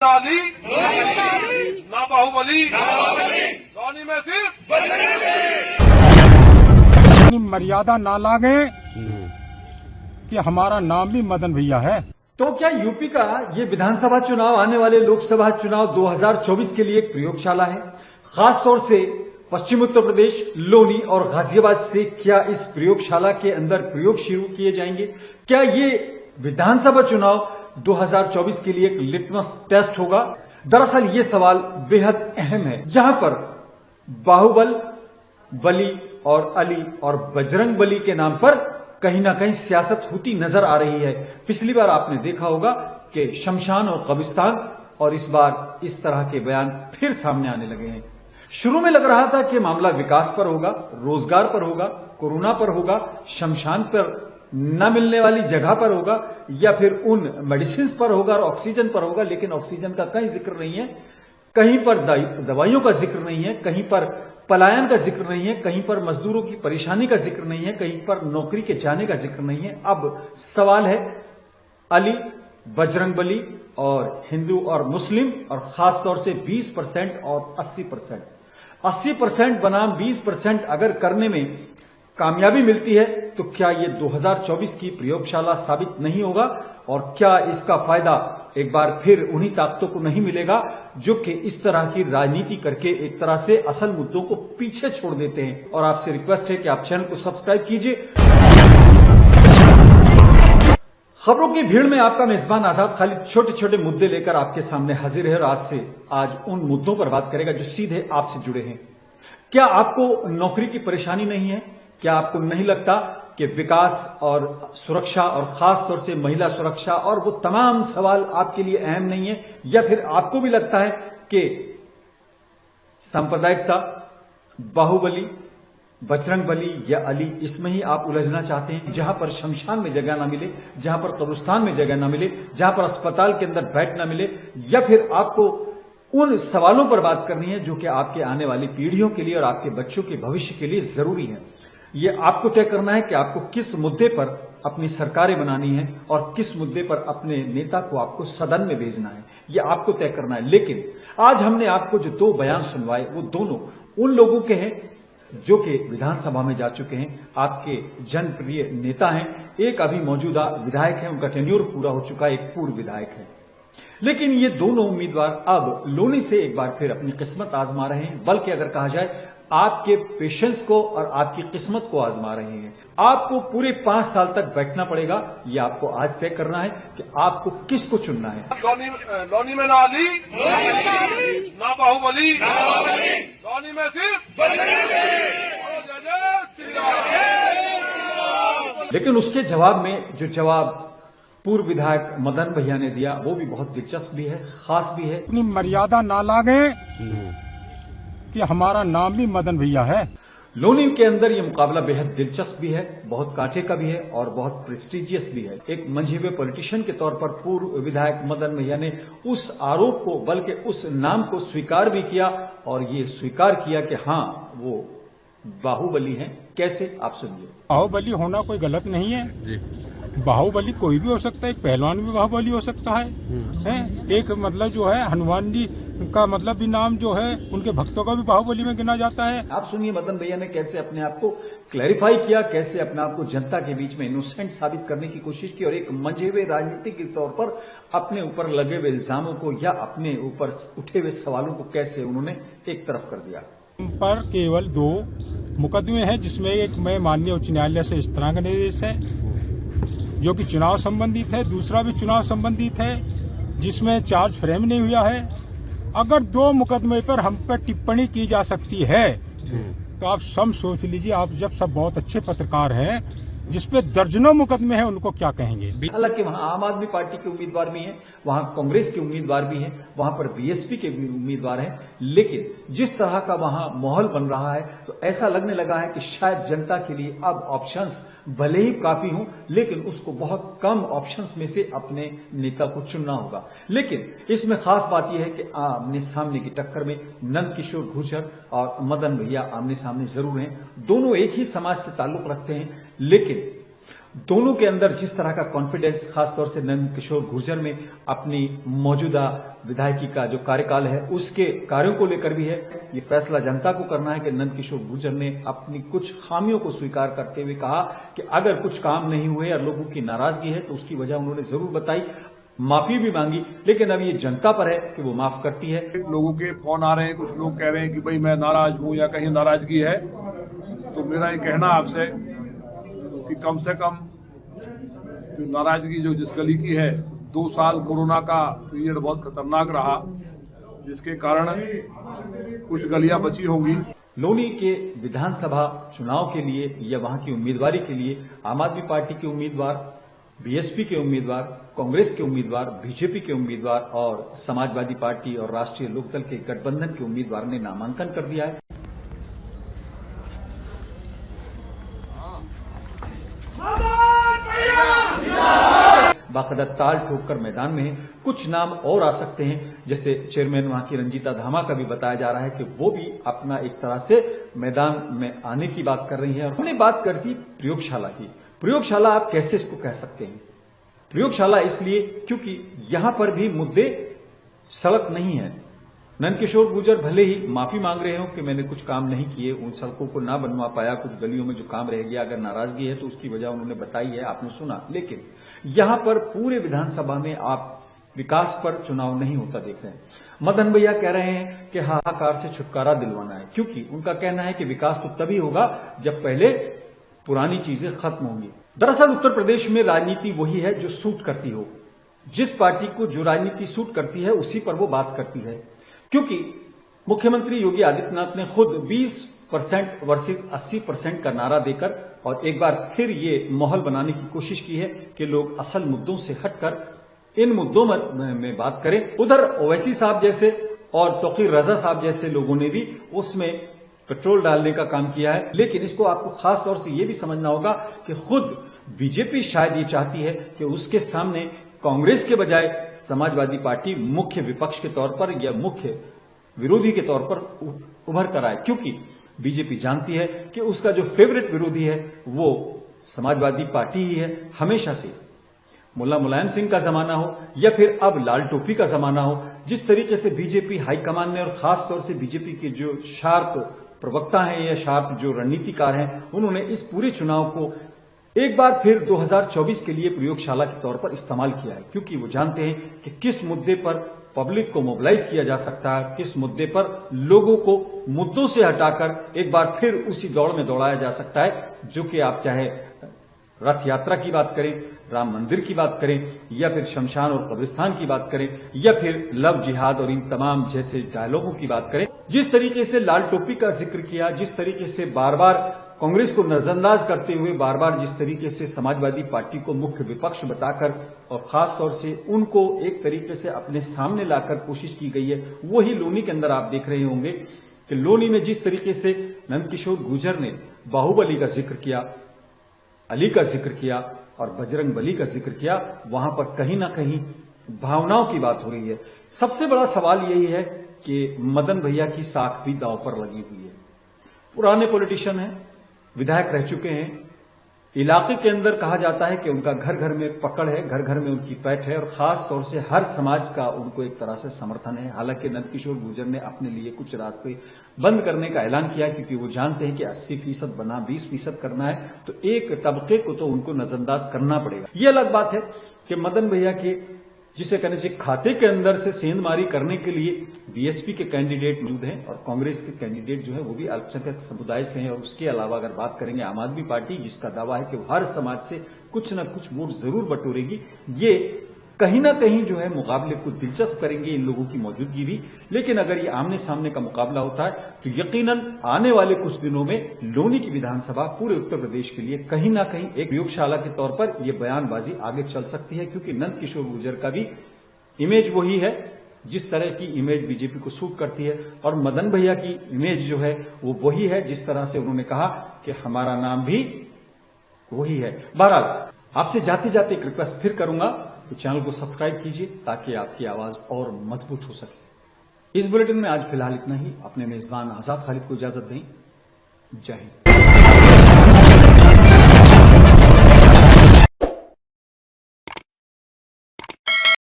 अली ना बाहुबली लौनी में सिर्फ मर्यादा ना लागे कि हमारा नाम भी मदन भैया है। तो क्या यूपी का ये विधानसभा चुनाव आने वाले लोकसभा चुनाव 2024 के लिए एक प्रयोगशाला है? खासतौर से पश्चिम उत्तर प्रदेश, लोनी और गाजियाबाद से क्या इस प्रयोगशाला के अंदर प्रयोग शुरू किए जाएंगे? क्या ये विधानसभा चुनाव 2024 के लिए एक लिटमस टेस्ट होगा? दरअसल ये सवाल बेहद अहम है, जहां पर बाहुबल, बली और अली और बजरंग बली के नाम पर कहीं ना कहीं सियासत होती नजर आ रही है। पिछली बार आपने देखा होगा कि शमशान और कब्रिस्तान, और इस बार इस तरह के बयान फिर सामने आने लगे हैं। शुरू में लग रहा था कि मामला विकास पर होगा, रोजगार पर होगा, कोरोना पर होगा, शमशान पर न मिलने वाली जगह पर होगा, या फिर उन मेडिसिन पर होगा और ऑक्सीजन पर होगा, लेकिन ऑक्सीजन का कहीं जिक्र नहीं है, कहीं पर दवाइयों का जिक्र नहीं है, कहीं पर पलायन का जिक्र नहीं है, कहीं पर मजदूरों की परेशानी का जिक्र नहीं है, कहीं पर नौकरी के जाने का जिक्र नहीं है। अब सवाल है अली, बजरंग बली और हिंदू और मुस्लिम, और खासतौर से 20% और 80%। 80% बनाम 20% अगर करने में कामयाबी मिलती है तो क्या ये 2024 की प्रयोगशाला साबित नहीं होगा? और क्या इसका फायदा एक बार फिर उन्हीं ताकतों को नहीं मिलेगा जो कि इस तरह की राजनीति करके एक तरह से असल मुद्दों को पीछे छोड़ देते हैं? और आपसे रिक्वेस्ट है कि आप चैनल को सब्सक्राइब कीजिए। खबरों की भीड़ में आपका मेजबान आजाद खालिद छोटे छोटे मुद्दे लेकर आपके सामने हाजिर है, और आज उन मुद्दों पर बात करेगा जो सीधे आपसे जुड़े हैं। क्या आपको नौकरी की परेशानी नहीं है? क्या आपको नहीं लगता कि विकास और सुरक्षा और खास तौर से महिला सुरक्षा और वो तमाम सवाल आपके लिए अहम नहीं है? या फिर आपको भी लगता है कि सांप्रदायिकता, बाहुबली, बजरंग बली या अली, इसमें ही आप उलझना चाहते हैं, जहां पर शमशान में जगह ना मिले, जहां पर कब्रिस्तान में जगह ना मिले, जहां पर अस्पताल के अंदर बेड ना मिले? या फिर आपको उन सवालों पर बात करनी है जो कि आपके आने वाली पीढ़ियों के लिए और आपके बच्चों के भविष्य के लिए जरूरी है? ये आपको तय करना है कि आपको किस मुद्दे पर अपनी सरकारें बनानी है और किस मुद्दे पर अपने नेता को आपको सदन में भेजना है, ये आपको तय करना है। लेकिन आज हमने आपको जो 2 बयान सुनवाए वो दोनों उन लोगों के हैं जो कि विधानसभा में जा चुके हैं, आपके जनप्रिय नेता हैं। एक अभी मौजूदा विधायक है, उनका टेन्योर पूरा हो चुका है, एक पूर्व विधायक है। लेकिन ये दोनों उम्मीदवार अब लोनी से एक बार फिर अपनी किस्मत आजमा रहे हैं, बल्कि अगर कहा जाए आपके पेशेंस को और आपकी किस्मत को आजमा रहे हैं। आपको पूरे 5 साल तक बैठना पड़ेगा, ये आपको आज तय करना है कि आपको किसको चुनना है। लौनी में ना अली ना बाहुबली लौनी में सिर्फ लेकिन उसके जवाब में जो जवाब पूर्व विधायक मदन भैया ने दिया वो भी बहुत दिलचस्प भी है, खास भी है। अपनी मर्यादा ना लागे कि हमारा नाम भी मदन भैया है। लोनी के अंदर ये मुकाबला बेहद दिलचस्प भी है, बहुत कांटे का भी है और बहुत प्रेस्टिजियस भी है। एक मंझे हुए पॉलिटिशियन के तौर पर पूर्व विधायक मदन भैया ने उस आरोप को, बल्कि उस नाम को स्वीकार भी किया, और ये स्वीकार किया कि हाँ वो बाहुबली हैं। कैसे, आप सुनिए। बाहुबली होना कोई गलत नहीं है जी। बाहुबली कोई भी हो सकता है, एक पहलवान भी बाहुबली हो सकता है? एक मतलब जो है हनुमान जी का मतलब भी नाम जो है उनके भक्तों का भी बाहुबली में गिना जाता है। आप सुनिए मदन भैया ने कैसे अपने आप को क्लैरिफाई किया, कैसे अपने आप को जनता के बीच में इनोसेंट साबित करने की कोशिश की, और एक मंझे हुए राजनीति के तौर पर अपने ऊपर लगे हुए इल्जामों को या अपने ऊपर उठे हुए सवालों को कैसे उन्होंने एक तरफ कर दिया। पर केवल 2 मुकदमे हैं, जिसमें एक में माननीय उच्च न्यायालय से इस तरह का निर्देश है जो कि चुनाव संबंधित है, दूसरा भी चुनाव संबंधित है जिसमें चार्ज फ्रेम नहीं हुआ है। अगर 2 मुकदमे पर हम पर टिप्पणी की जा सकती है तो आप सब सोच लीजिए, आप जब सब बहुत अच्छे पत्रकार हैं जिसपे दर्जनों मुकदमे हैं, उनको क्या कहेंगे? हालांकि वहां आम आदमी पार्टी के उम्मीदवार भी हैं, वहां कांग्रेस के उम्मीदवार भी हैं, वहां पर बीएसपी के भी उम्मीदवार हैं, लेकिन जिस तरह का वहां माहौल बन रहा है तो ऐसा लगने लगा है कि शायद जनता के लिए अब ऑप्शंस भले ही काफी हों, लेकिन उसको बहुत कम ऑप्शंस में से अपने नेता को चुनना होगा। लेकिन इसमें खास बात यह है कि आमने सामने की टक्कर में नंद किशोर गुर्जर और मदन भैया आमने सामने जरूर हैं। दोनों एक ही समाज से ताल्लुक रखते हैं, लेकिन दोनों के अंदर जिस तरह का कॉन्फिडेंस खासतौर से नंद किशोर गुर्जर में अपनी मौजूदा विधायकी का जो कार्यकाल है उसके कार्यों को लेकर भी है, ये फैसला जनता को करना है कि नंद किशोर गुर्जर ने अपनी कुछ खामियों को स्वीकार करते हुए कहा कि अगर कुछ काम नहीं हुए और लोगों की नाराजगी है तो उसकी वजह उन्होंने जरूर बताई, माफी भी मांगी, लेकिन अब ये जनता पर है कि वो माफ करती है। लोगों के फोन आ रहे हैं, कुछ लोग कह रहे हैं कि भाई मैं नाराज हूं या कहीं नाराजगी है, तो मेरा ये कहना आपसे कि कम से कम जो नाराजगी जो जिस गली की है, 2 साल कोरोना का पीरियड बहुत खतरनाक रहा, जिसके कारण कुछ गलियां बची होंगी। लोनी के विधानसभा चुनाव के लिए या वहां की उम्मीदवारी के लिए आम आदमी पार्टी के उम्मीदवार, बीएसपी के उम्मीदवार, कांग्रेस के उम्मीदवार, बीजेपी के उम्मीदवार और समाजवादी पार्टी और राष्ट्रीय लोकदल के गठबंधन के उम्मीदवार ने नामांकन कर दिया है। बाकायदा ताल ठोककर मैदान में है। कुछ नाम और आ सकते हैं, जैसे चेयरमैन वहां की रंजीता धामा का भी बताया जा रहा है कि वो भी अपना एक तरह से मैदान में आने की बात कर रही है। और हमने बात कर दी प्रयोगशाला की। प्रयोगशाला आप कैसे इसको कह सकते हैं? प्रयोगशाला इसलिए क्योंकि यहां पर भी मुद्दे सड़क नहीं है। नंद किशोर गुर्जर भले ही माफी मांग रहे हो कि मैंने कुछ काम नहीं किए, उन सड़कों को ना बनवा पाया, कुछ गलियों में जो काम रह गया, अगर नाराजगी है तो उसकी वजह उन्होंने बताई है, आपने सुना। लेकिन यहां पर पूरे विधानसभा में आप विकास पर चुनाव नहीं होता देख रहे हैं। मदन भैया कह रहे हैं कि हाहाकार से छुटकारा दिलवाना है, क्योंकि उनका कहना है कि विकास तो तभी होगा जब पहले पुरानी चीजें खत्म होंगी। दरअसल उत्तर प्रदेश में राजनीति वही है जो सूट करती हो। जिस पार्टी को जो राजनीति सूट करती है उसी पर वो बात करती है, क्योंकि मुख्यमंत्री योगी आदित्यनाथ ने खुद 20% वर्सेस 80% का नारा देकर और एक बार फिर ये माहौल बनाने की कोशिश की है कि लोग असल मुद्दों से हटकर इन मुद्दों में बात करें। उधर ओवैसी साहब जैसे और तौकीर रजा साहब जैसे लोगों ने भी उसमें पेट्रोल डालने का काम किया है। लेकिन इसको आपको खास तौर से यह भी समझना होगा कि खुद बीजेपी शायद ये चाहती है कि उसके सामने कांग्रेस के बजाय समाजवादी पार्टी मुख्य विपक्ष के तौर पर या मुख्य विरोधी के तौर पर उभर कर आए, क्योंकि बीजेपी जानती है कि उसका जो फेवरेट विरोधी है वो समाजवादी पार्टी ही है हमेशा से। मुल्ला मुलायम सिंह का जमाना हो या फिर अब लाल टोपी का जमाना हो, जिस तरीके से बीजेपी हाईकमान ने और खास तौर से बीजेपी के जो शार्प प्रवक्ता हैं या शार्प जो रणनीतिकार हैं, उन्होंने इस पूरे चुनाव को एक बार फिर 2024 के लिए प्रयोगशाला के तौर पर इस्तेमाल किया है, क्योंकि वो जानते हैं कि किस मुद्दे पर पब्लिक को मोबिलाइज किया जा सकता है, किस मुद्दे पर लोगों को मुद्दों से हटाकर एक बार फिर उसी दौड़ में दौड़ाया जा सकता है, जो कि आप चाहे रथ यात्रा की बात करें, राम मंदिर की बात करें या फिर शमशान और कब्रिस्तान की बात करें या फिर लव जिहाद और इन तमाम जैसे डायलॉगों की बात करें। जिस तरीके से लाल टोपी का जिक्र किया, जिस तरीके से बार बार कांग्रेस को नजरअंदाज करते हुए बार बार जिस तरीके से समाजवादी पार्टी को मुख्य विपक्ष बताकर और खास तौर से उनको एक तरीके से अपने सामने लाकर कोशिश की गई है, वही लोनी के अंदर आप देख रहे होंगे कि लोनी में जिस तरीके से नंद किशोर गुर्जर ने बाहुबली का जिक्र किया, अली का जिक्र किया और बजरंग बली का जिक्र किया, वहां पर कहीं ना कहीं भावनाओं की बात हो रही है। सबसे बड़ा सवाल यही है कि मदन भैया की साख भी दांव पर लगी हुई है। पुराने पॉलिटिशियन हैं, विधायक रह चुके हैं, इलाके के अंदर कहा जाता है कि उनका घर घर में पकड़ है, घर घर में उनकी पैठ है और खास तौर से हर समाज का उनको एक तरह से समर्थन है। हालांकि नंद किशोर गुर्जर ने अपने लिए कुछ रास्ते बंद करने का ऐलान किया, क्योंकि वो जानते हैं कि 80% बना 20% करना है तो एक तबके को तो उनको नजरअंदाज करना पड़ेगा। ये अलग बात है कि मदन भैया के जिसे कहने से खाते के अंदर से सेंधमारी करने के लिए बीएसपी के कैंडिडेट मौजूद हैं और कांग्रेस के कैंडिडेट जो है वो भी अल्पसंख्यक समुदाय से हैं। और उसके अलावा अगर बात करेंगे आम आदमी पार्टी, जिसका दावा है कि वो हर समाज से कुछ न कुछ वोट जरूर बटोरेगी, ये कहीं ना कहीं जो है मुकाबले को दिलचस्प करेंगे इन लोगों की मौजूदगी भी। लेकिन अगर ये आमने सामने का मुकाबला होता है तो यकीनन आने वाले कुछ दिनों में लोनी की विधानसभा पूरे उत्तर प्रदेश के लिए कहीं ना कहीं एक प्रयोगशाला के तौर पर यह बयानबाजी आगे चल सकती है, क्योंकि नंद किशोर गुर्जर का भी इमेज वही है जिस तरह की इमेज बीजेपी को सूट करती है और मदन भैया की इमेज जो है वो वही है जिस तरह से उन्होंने कहा कि हमारा नाम भी वही है। बहरहाल आपसे जाते जाते एक रिक्वेस्ट फिर करूंगा तो चैनल को सब्सक्राइब कीजिए ताकि आपकी आवाज और मजबूत हो सके। इस बुलेटिन में आज फिलहाल इतना ही। अपने मेजबान आजाद खालिद को इजाजत दें। जय हिंद।